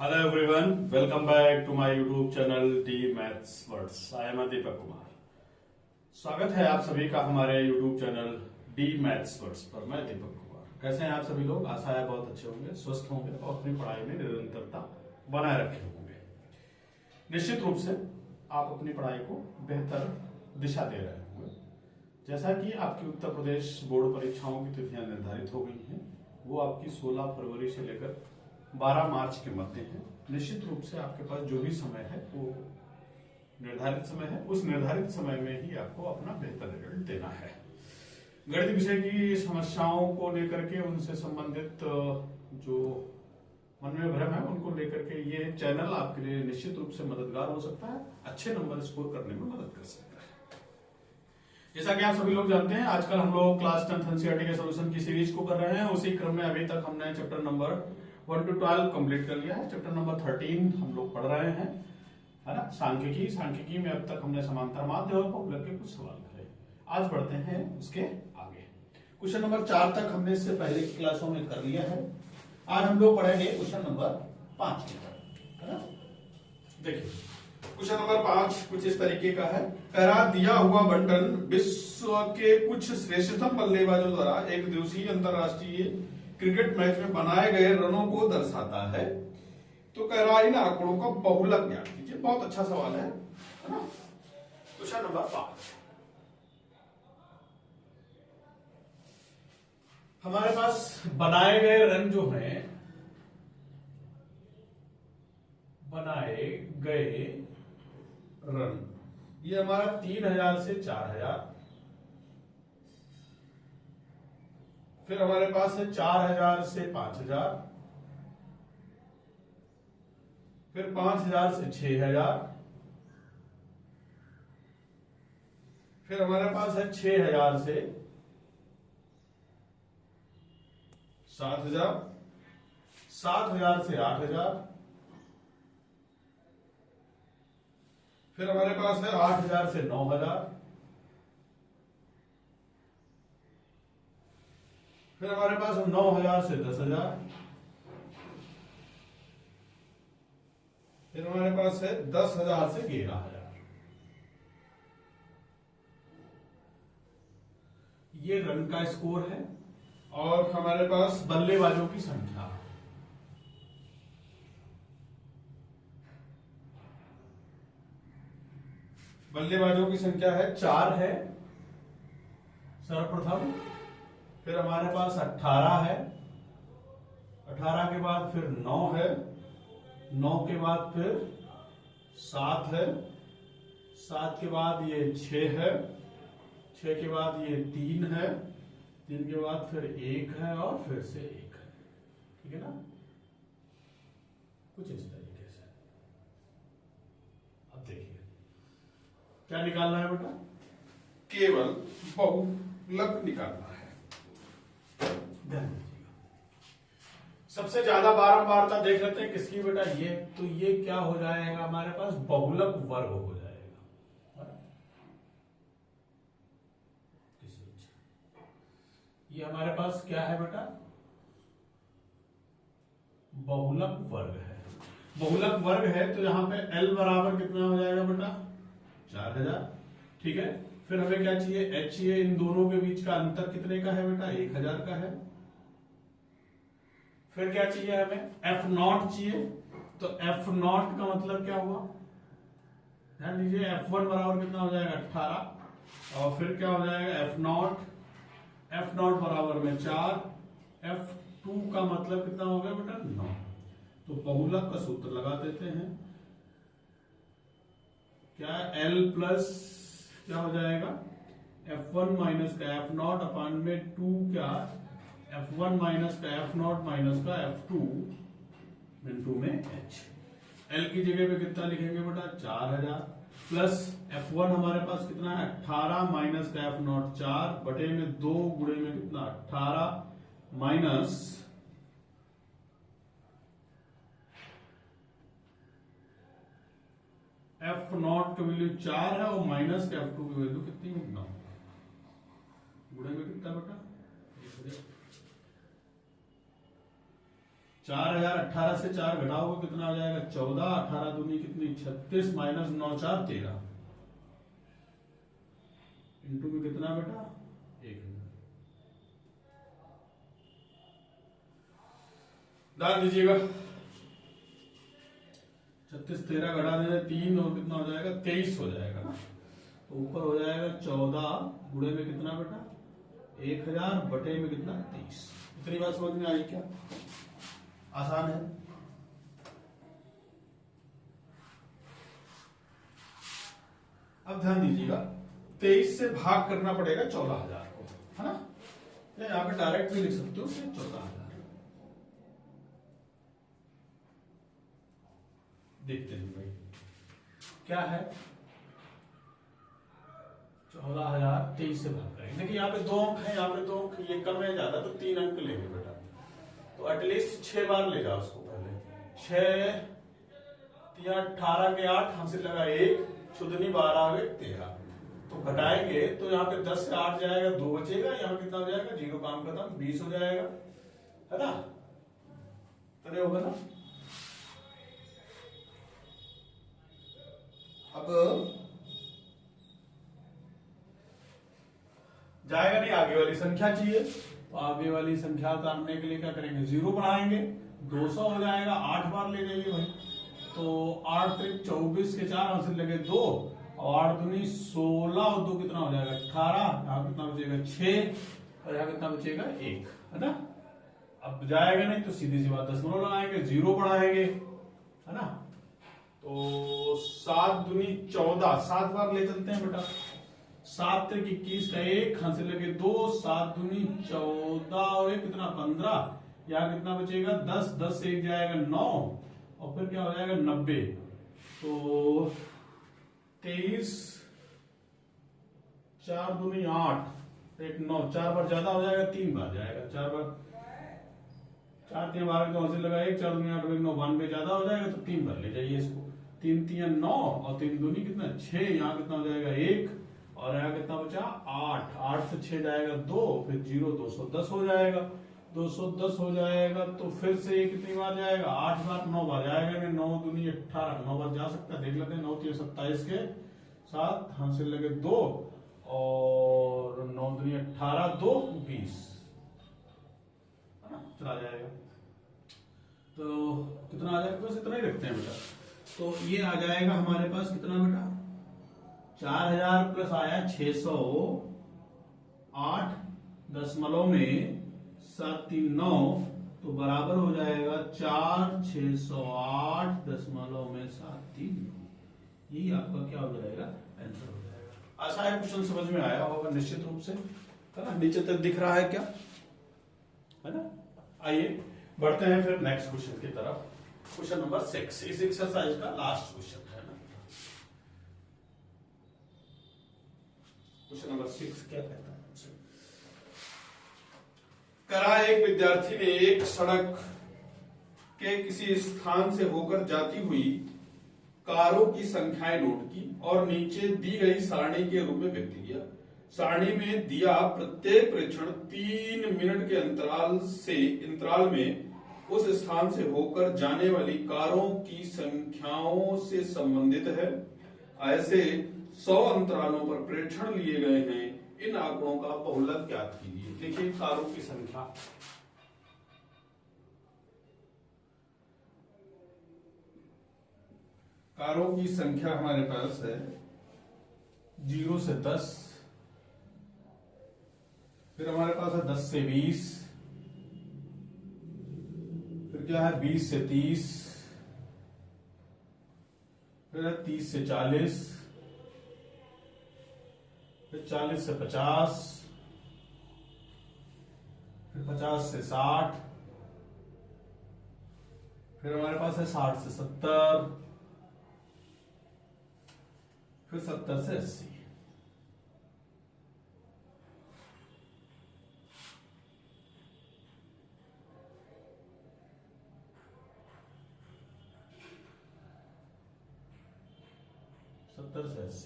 Hello everyone, welcome back to my YouTube channel D Maths Words. I am Deepak Kumar. स्वागत है आप सभी का हमारे YouTube channel D Maths Words पर। मैं दीपक कुमार। कैसे हैं आप सभी लोग? आशा है बहुत अच्छे होंगे, स्वस्थ होंगे और अपनी पढ़ाई में निरंतरता बनाए रखे होंगे। निश्चित रूप से आप अपनी पढ़ाई को बेहतर दिशा दे रहे होंगे। जैसा कि आपकी उत्तर प्रदेश बोर्ड परीक्षाओं की तिथियां निर्धारित हो गई हैं, वो आपकी 16 फरवरी से लेकर 12 मार्च के मध्य है। निश्चित रूप से आपके पास जो भी समय है वो निर्धारित समय है, उस निर्धारित समय में ही आपको अपना बेहतर रिजल्ट देना है। गणित विषय की समस्याओं को लेकर के, उनसे संबंधित जो मन में भ्रम है उनको लेकर के ये चैनल आपके लिए निश्चित रूप से मददगार हो सकता है, अच्छे नंबर स्कोर करने में मदद कर सकता है। जैसा कि आप सभी लोग जानते हैं, आजकल हम लोग क्लास 10th एनसीईआरटी के सॉल्यूशन की सीरीज को कर रहे हैं। उसी क्रम में अभी तक हमने चैप्टर नंबर 1 to 12 कंप्लीट कर लिया है। चैप्टर नंबर 13 हम लोग पढ़ रहे हैं, है ना, सांख्यिकी में अब तक हमने समांतर माध्य और बहुलक के कुछ सवाल करे। आज बढ़ते हैं उसके आगे। क्वेश्चन नंबर 4 तक हमने इससे पहले की क्लासों में कर लिया है। आज हम लोग पढ़ेंगे क्वेश्चन नंबर 5 की तरफ, है ना। देखिए क्वेश्चन नंबर 5 कुछ इस तरीके का है। करा दिया हुआ बंटन विश्व के कुछ श्रेष्ठतम बल्लेबाजों द्वारा एक दिवसीय अंतरराष्ट्रीय क्रिकेट मैच में बनाए गए रनों को दर्शाता है। तो कह रहा है इन आंकड़ों का बहुलक ज्ञात कीजिए। बहुत अच्छा सवाल है ना। क्वेश्चन नंबर 5, हमारे पास बनाए गए रन जो हैं, बनाए गए रन, ये हमारा 3000 से 4000, फिर हमारे पास है 4000 से 5000, फिर 5000 से 6000, फिर हमारे पास है 6000 से 7000, 7000 से 8000, फिर हमारे पास है 8000 से 9000, फिर हमारे पास 9000 से 10,000, फिर हमारे पास है 10,000 से 11,000। ये रन का स्कोर है। और हमारे पास बल्लेबाजों की संख्या, बल्लेबाजों की संख्या है 4 है सर्वप्रथम, फिर हमारे पास 18 है, 18 के बाद फिर 9 है, 9 के बाद फिर 7 है, 7 के बाद ये 6 है, 6 के बाद ये 3 है, 3 के बाद फिर 1 है और फिर से 1 है। ठीक है ना, कुछ इस तरीके से। अब देखिए क्या निकालना है बेटा, केवल बहुलक निकालना है। सबसे ज्यादा बारंबारता देख लेते हैं किसकी बेटा, ये तो ये क्या हो जाएगा हमारे पास, बहुलक वर्ग हो जाएगा। ये हमारे पास क्या है बेटा, बहुलक वर्ग है। बहुलक वर्ग है तो यहां पे L बराबर कितना हो जाएगा बेटा, 4000। ठीक है, फिर हमें क्या चाहिए, H चाहिए। इन दोनों के बीच का अंतर कितने का है बेटा, 1000 का है। फिर क्या चाहिए हमें, F0 चाहिए। तो F0 का मतलब क्या हुआ, ध्यान दीजिए, F1 बराबर कितना हो जाएगा, 18, और फिर क्या हो जाएगा F0 बराबर में 4, F2 का मतलब कितना हो गया बेटा, 9। तो बहुलक का सूत्र लगा देते हैं, क्या L प्लस क्या हो जाएगा, F1 माइनस का F0 अपान में 2 क्या, F1 माइनस का F0 माइनस का F2 इनटू में H। L की जगह पे कितना लिखेंगे बेटा, 4000, प्लस F1 हमारे पास कितना है, 18 माइनस का F0 4 बटे में 2 गुणे में कितना, 18 माइनस F0 की वैल्यू 4 है और माइनस का F2 की वैल्यू कितनी है, 9, गुणे में कितना बेटा, 4018 से 4 घटाओगे कितना हो जाएगा 14, 18 दूनी कितनी 36 माइनस 9 4 13, इंटू में कितना बेटा 1000। डाल दीजिएगा 36 13 घटा देना 3 और कितना हो जाएगा 23 हो जाएगा ना। तो ऊपर हो जाएगा 14 गुणे में कितना बेटा 1000 बटे में कितना 23। इतनी बात समझ में आई क्या? आसान है। अब ध्यान दीजिएगा 23 से भाग करना पड़ेगा 14000 को, है ना। या यहाँ पे डायरेक्ट भी लिख सकते हो 14000। देखते हैं भाई क्या है 14000 23 से भाग करेंगे। देखिए यहाँ पे 2 अंक है, यहाँ पे 2 अंक, ये कम है ज्यादा तो 3 अंक लेंगे बेटा। तो एटलीस्ट 6 बार ले जाओ उसको पहले। 6 3 18 के 8 हासिल लगा 1, छुदनी 12 आ गए 13। तो घटाएंगे तो यहाँ पे 10 से 8 जाएगा 2 बचेगा, यहाँ कितना हो जाएगा 0 काम खत्म 20 हो जाएगा, है ना। तने होगा ना। अब जाएगा नहीं, आगे वाली संख्या चाहिए। तो आगे वाली संख्या उतारने के लिए क्या करेंगे 0 बढ़ाएंगे, 200 हो जाएगा, 8 बार ले जाइए भाई। तो 8 त्रिक 24 के 4 हासिल लगे 2, और 8 दूनी 16 और 2 कितना हो जाएगा 18, यहाँ कितना बचेगा 6 और यहाँ कितना बचेगा 1, है ना। अब जाएगा नहीं तो सीधी सी बात दशमलव लगाएंगे, 0 बढ़ाएंगे, है ना। तो 7 दूनी 14, 7 बार ले चलते हैं बेटा। 7 त्रिक 21 का 1 हासिल लगे 2, 7 दूनी 14 और 1 कितना 15, यहाँ कितना बचेगा 10, 10 से 1 जाएगा 9 और फिर क्या हो जाएगा 90। तो 23 4 दूनी 8 1 9, 4 बार ज्यादा हो जाएगा 3 बार जाएगा, 4 बार 4 3 बार तो हासिल लगा 1, 4 दूनी 8 1 9 92 ज्यादा हो जाएगा तो 3 बार ले जाइए इसको। 3 3 9 और 3 दूनी कितना 6, यहाँ कितना हो जाएगा 1 और यहाँ कितना बचा 8, 8 से 6 जाएगा 2, फिर 0 210 हो जाएगा, 210 हो जाएगा। तो फिर से ये कितनी बार जाएगा 8 बार 9 बार जाएगा, 9 दूनी 18 9 बार जा सकता है, देख लेते हैं। 9 3 27 के 7 हासिल लगे 2 और 9 दूनी 18 2 20, है ना, चला जाएगा। तो कितना आ जाएगा, बस इतना ही रखते हैं बेटा। तो ये आ जाएगा हमारे पास कितना बेटा 4000 प्लस आया 608 दशमलव में 739, तो बराबर हो जाएगा 4608 दशमलव में 739। यही आपका क्या हो जाएगा आंसर हो जाएगा। आशा है क्वेश्चन समझ में आया होगा निश्चित रूप से, है ना। नीचे तक दिख रहा है क्या, है ना। आइए बढ़ते हैं फिर नेक्स्ट क्वेश्चन की तरफ। क्वेश्चन नंबर 6 इस एक्सरसाइज का लास्ट क्वेश्चन है ना। क्वेश्चन नंबर 6 क्या कहता है, करा एक विद्यार्थी ने एक सड़क के किसी स्थान से होकर जाती हुई कारों की संख्याएं नोट की और नीचे दी गई सारणी के रूप में व्यक्त किया। सारणी में दिया प्रत्येक प्रेक्षण 3 मिनट के अंतराल में उस स्थान से होकर जाने वाली कारों की संख्याओं से संबंधित है। ऐसे 100 अंतरालों पर प्रेक्षण लिए गए हैं। इन आंकड़ों का बहुलक ज्ञात कीजिए। देखिए कारों की संख्या, कारों की संख्या हमारे पास है 0 से 10, फिर हमारे पास है 10 से 20, फिर क्या है 20 से 30, फिर है 30 से 40, फिर 40 से 50, फिर 50 से 60, फिर हमारे पास है 60 से 70, फिर 70 से 80।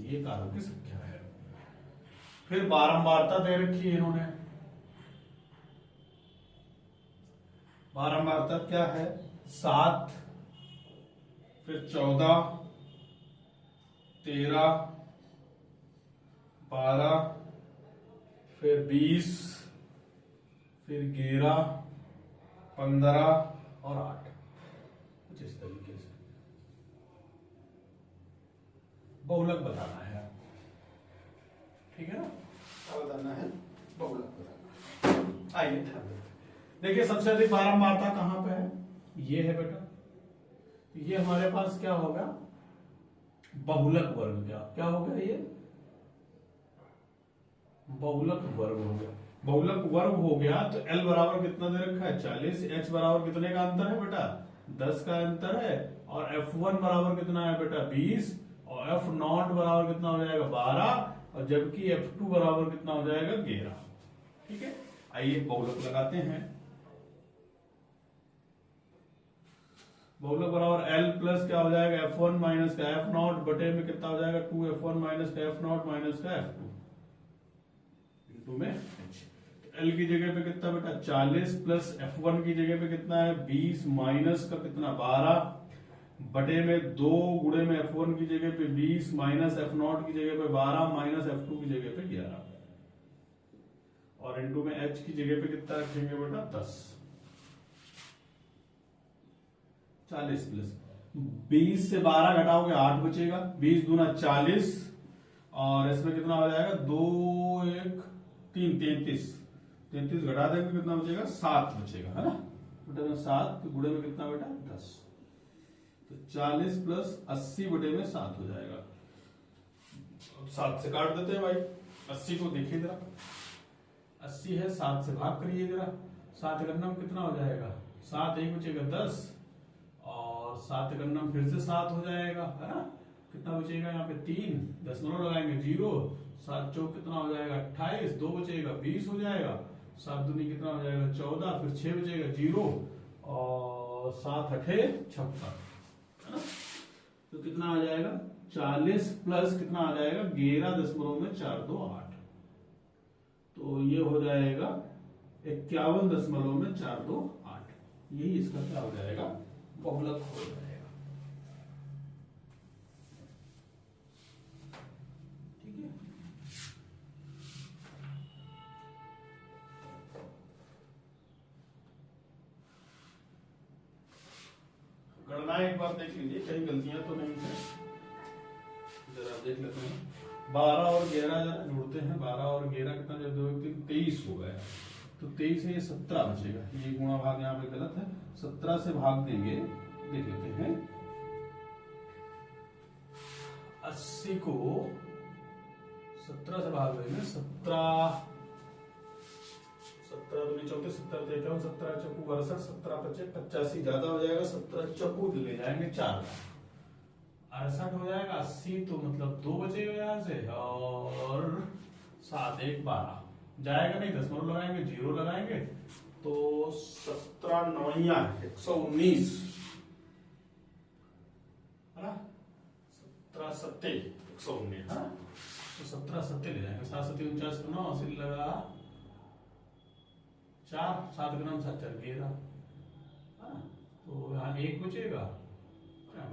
ये कारों की संख्या है। फिर बारंबारता दे रखी है इन्होंने, बारंबारता क्या है? 7, फिर 14, 13, 12, फिर 20, फिर 11, 15 और 8, कुछ इस तरीके से बहुलक बताना है। ठीक है ना? क्या बताना है? बहुलक बताना। आइए ध्यान दें। देखिए सबसे अधिक बारंबारता कहां पे है? ये है बेटा, ये हमारे पास क्या होगा? बहुलक वर्ग। क्या हो गया? ये बहुलक वर्ग हो गया। बहुलक वर्ग हो गया तो L बराबर कितना दे रखा है? 40। H बराबर कितने का अंतर है बेटा? 10 का अंतर है। और F1 बराबर कितना है बेटा? 20। और F0 बराबर कितना हो जाएगा? 12। और जबकि F2 बराबर कितना हो जाएगा? 11। ठीक है, आइए बहुलक लगाते हैं। बहुलक बराबर L प्लस क्या हो जाएगा? F1 माइनस का F0 बटे में कितना हो जाएगा? 2F1 माइनस का F0 माइनस का F2 इंटू में H। L की जगह पे कितना बेटा? 40 प्लस F1 की जगह पे कितना है? 20 माइनस का कितना? 12 बटे में 2 गुणे में F1 की जगह पे 20 माइनस F0 की जगह पे 12 माइनस F2 की जगह पे 11 और इंटू में H की जगह पे कितना रखेंगे बेटा? 10। 40 प्लस 20 से 12 घटाओगे 8 बचेगा। 20 दूना 40 और इसमें कितना हो जाएगा? 2 1 3 33 घटा देंगे कितना बचेगा? 7 बचेगा, है ना बेटा में 7 तो गुणे में कितना बेटा? 10। तो 40 प्लस 80 बटे में 7 हो जाएगा। अब 7 से काट देते हैं भाई। 80 को देखिए जरा, 80 है, 7 से भाग करिए जरा। 7 गन्नम कितना हो जाएगा? 7 1 बचेगा 10 और 7 गन्नम फिर से 7 हो जाएगा, है ना? कितना बचेगा यहाँ पे? 3 दशमलव लगाएंगे 0। 7 चौक कितना हो जाएगा? 28। 2 बचेगा 20 हो जाएगा। 7 दूनी कितना हो जाएगा? 14। फिर 6 बचेगा 0 और 7 8 56, है ना? तो कितना आ जाएगा? 40 प्लस कितना आ जाएगा? 11.428। तो ये हो जाएगा 51.428। यही इसका क्या हो जाएगा? बहुलक हो जाएगा। ठीक है, गणना एक बार देख लीजिए, कहीं गलतियां तो नहीं है। जरा देख लेते हैं। 12 और 11 जरा जोड़ते हैं। 12 और 11 कितना? जब 2 3 23 हो गया। तो 23 है, ये 17 बचेगा। ये गुणा भाग यहाँ पे गलत है। 17 से भाग देंगे, देख लेते हैं। 80 को 17 से भाग देंगे। 17 दूनी 34, 17 51, 17 चौकू 62, 17 25 85 ज्यादा हो जाएगा। 17 चौकू ले जाएंगे 4, 68 हो जाएगा। 80 तो मतलब 2 बचेगा यहाँ से और 7 1 12 जाएगा नहीं। दशमलव लगाएंगे, 0 लगाएंगे तो 17 9 119, है ना? 17 7 119, है ना? तो 17 7 ले जाएंगे। 7 7 49 9 80 लगा 4 7 ग्राम 7 4 11, तो यहाँ 1 बचेगा,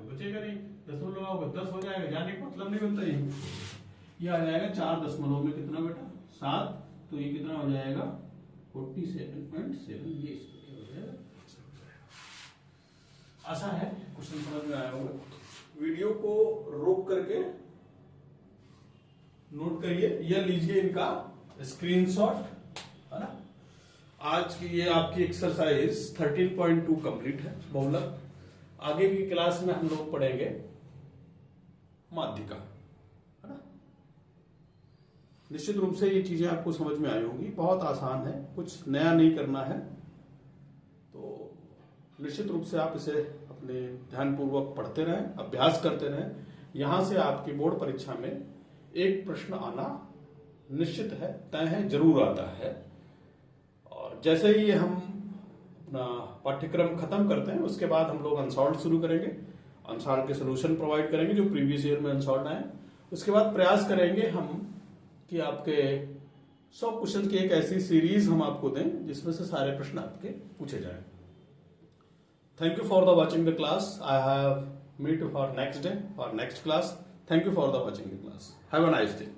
बचेगा नहीं। दशमलव लगाओगे 10 हो जाएगा। जाने का मतलब नहीं बनता। ये आ जाएगा 4 दशमलव में कितना बेटा? 7। तो ये कितना हो जाएगा? 47.7। ये हो जाएगा। आशा है क्वेश्चन समझ में आया होगा। वीडियो को रोक करके नोट करिए या लीजिए इनका स्क्रीनशॉट, है ना? आज की ये आपकी एक्सरसाइज 13.2 कंप्लीट है बहुलक। आगे की क्लास में हम लोग पढ़ेंगे माध्यिका, है ना? निश्चित रूप से ये चीजें आपको समझ में आई होंगी। बहुत आसान है, कुछ नया नहीं करना है। तो निश्चित रूप से आप इसे अपने ध्यानपूर्वक पढ़ते रहें, अभ्यास करते रहें। यहां से आपकी बोर्ड परीक्षा में एक प्रश्न आना निश्चित है, तय है, जरूर आता है। और जैसे ही हम अपना पाठ्यक्रम खत्म करते हैं उसके बाद हम लोग अनसॉल्व शुरू करेंगे। अनसॉल्व के सोल्यूशन प्रोवाइड करेंगे जो प्रीवियस ईयर में अनसॉल्व आए। उसके बाद प्रयास करेंगे हम कि आपके 100 क्वेश्चन की एक ऐसी सीरीज हम आपको दें जिसमें से सारे प्रश्न आपके पूछे जाएं। Thank you for the watching the class. I have meet you for next day or next class. Thank you for the watching the class. Have a nice day.